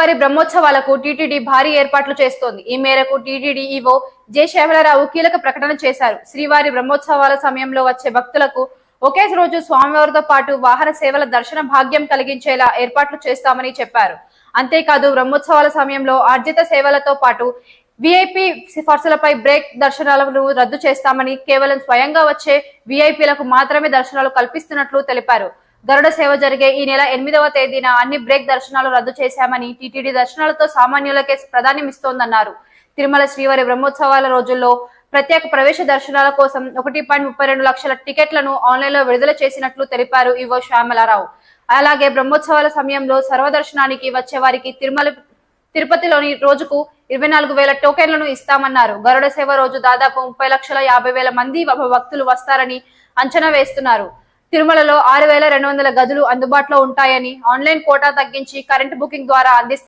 శ్రీవారి బ్రహ్మోత్సవాలకు టీటీడీ భారీ ఏర్పాట్లు చేస్తోంది. ఈ మేరకు టీటీడీ ఈవో జె శ్యామలరావు కీలక ప్రకటన చేశారు. శ్రీవారి బ్రహ్మోత్సవాల సమయంలో వచ్చే భక్తులకు ఒకే రోజు స్వామివారితో పాటు వాహన సేవల దర్శన భాగ్యం కలిగించేలా ఏర్పాట్లు చేస్తామని చెప్పారు. అంతేకాదు బ్రహ్మోత్సవాల సమయంలో ఆర్జిత సేవలతో పాటు విఐపి సిఫార్సులపై బ్రేక్ దర్శనాలను రద్దు చేస్తామని, కేవలం స్వయంగా వచ్చే విఐపీలకు మాత్రమే దర్శనాలు కల్పిస్తున్నట్లు తెలిపారు. గరుడ సేవ జరిగే ఈ నెల 8వ తేదీన అన్ని బ్రేక్ దర్శనాలు రద్దు చేశామని, టీటీడీ దర్శనాలతో సామాన్యులకే ప్రాధాన్యమిస్తోందన్నారు. తిరుమల శ్రీవారి బ్రహ్మోత్సవాల రోజుల్లో ప్రత్యేక ప్రవేశ దర్శనాల కోసం 1.32 లక్షల టికెట్లను ఆన్లైన్లో విడుదల చేసినట్లు తెలిపారు ఈవో శ్యామలారావు. అలాగే బ్రహ్మోత్సవాల సమయంలో సర్వదర్శనానికి వచ్చే వారికి తిరుపతిలోని రోజుకు 24,000 టోకెన్లను ఇస్తామన్నారు. గరుడ సేవ రోజు దాదాపు 30,50,000 మంది భక్తులు వస్తారని అంచనా వేస్తున్నారు. తిరుమలలో 6,200 గదులు అందుబాటులో ఉంటాయని, ఆన్లైన్ కోటా తగ్గించి కరెంట్ బుకింగ్ ద్వారా అందిస్తారు.